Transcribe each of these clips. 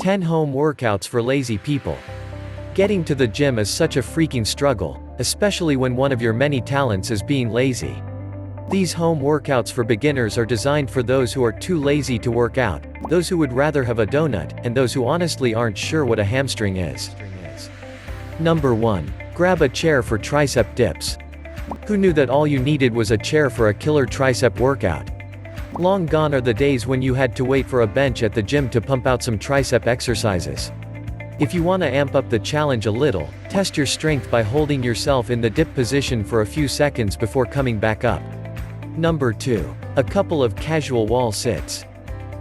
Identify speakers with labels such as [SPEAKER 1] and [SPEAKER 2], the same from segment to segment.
[SPEAKER 1] 10 home workouts for lazy people. Getting to the gym is such a freaking struggle, especially when one of your many talents is being lazy. These home workouts for beginners are designed for those who are too lazy to work out, those who would rather have a donut, and those who honestly aren't sure what a hamstring is. Number 1. Grab a chair for tricep dips. Who knew that all you needed was a chair for a killer tricep workout? Long gone are the days when you had to wait for a bench at the gym to pump out some tricep exercises. If you want to amp up the challenge a little, test your strength by holding yourself in the dip position for a few seconds before coming back up. Number 2. A couple of casual wall sits.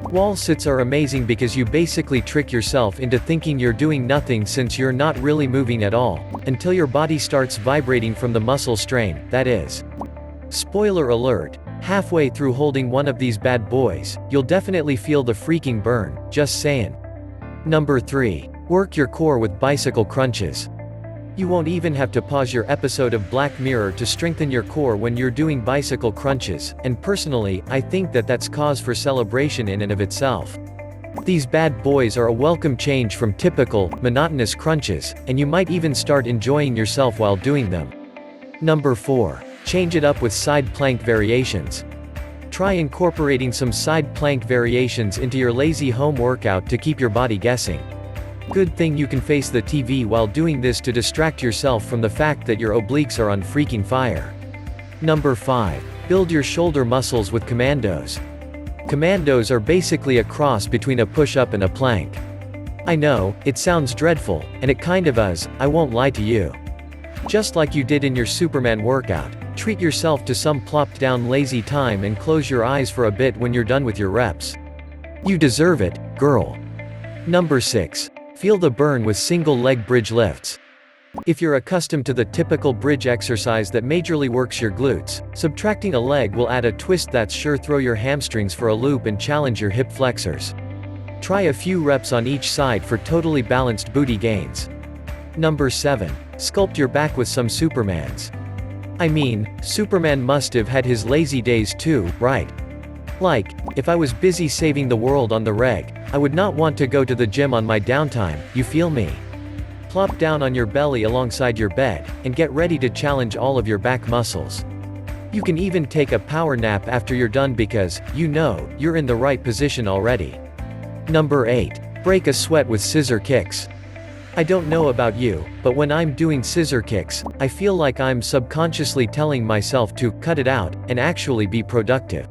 [SPEAKER 1] Wall sits are amazing because you basically trick yourself into thinking you're doing nothing since you're not really moving at all, until your body starts vibrating from the muscle strain, that is. Spoiler alert, halfway through holding one of these bad boys, you'll definitely feel the freaking burn, just saying. Number 3. Work your core with bicycle crunches. You won't even have to pause your episode of Black Mirror to strengthen your core when you're doing bicycle crunches, and personally, I think that's cause for celebration in and of itself. These bad boys are a welcome change from typical, monotonous crunches, and you might even start enjoying yourself while doing them. Number 4. Change it up with side plank variations. Try incorporating some side plank variations into your lazy home workout to keep your body guessing. Good thing you can face the TV while doing this to distract yourself from the fact that your obliques are on freaking fire. Number 5. Build your shoulder muscles with Commandos. Commandos are basically a cross between a push-up and a plank. I know, it sounds dreadful, and it kind of is, I won't lie to you. Just like you did in your Superman workout, treat yourself to some plopped down lazy time and close your eyes for a bit when you're done with your reps. You deserve it, girl. Number 6. Feel the burn with single leg bridge lifts. If you're accustomed to the typical bridge exercise that majorly works your glutes, subtracting a leg will add a twist that's sure throw your hamstrings for a loop and challenge your hip flexors. Try a few reps on each side for totally balanced booty gains. Number 7. Sculpt your back with some Supermans. I mean, Superman must have had his lazy days too, right? Like, if I was busy saving the world on the reg, I would not want to go to the gym on my downtime, you feel me? Plop down on your belly alongside your bed, and get ready to challenge all of your back muscles. You can even take a power nap after you're done because, you know, you're in the right position already. Number 8. Break a sweat with scissor kicks. I don't know about you, but when I'm doing scissor kicks, I feel like I'm subconsciously telling myself to cut it out, and actually be productive.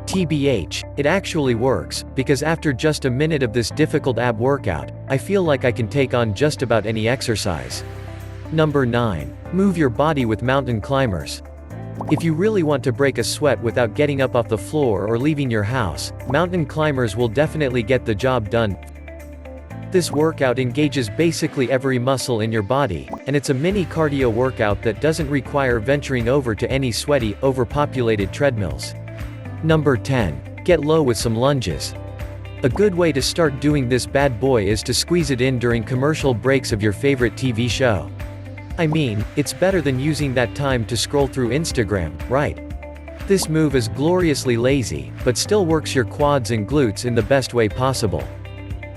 [SPEAKER 1] TBH, it actually works, because after just a minute of this difficult ab workout, I feel like I can take on just about any exercise. Number 9. Move your body with mountain climbers. If you really want to break a sweat without getting up off the floor or leaving your house, mountain climbers will definitely get the job done. This workout engages basically every muscle in your body, and it's a mini cardio workout that doesn't require venturing over to any sweaty, overpopulated treadmills. Number 10. Get low with some lunges. A good way to start doing this bad boy is to squeeze it in during commercial breaks of your favorite TV show. I mean, it's better than using that time to scroll through Instagram, right? This move is gloriously lazy, but still works your quads and glutes in the best way possible.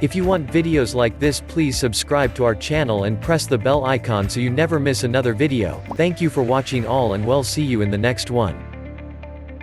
[SPEAKER 1] If you want videos like this, please subscribe to our channel and press the bell icon so you never miss another video. Thank you for watching all, and we'll see you in the next one.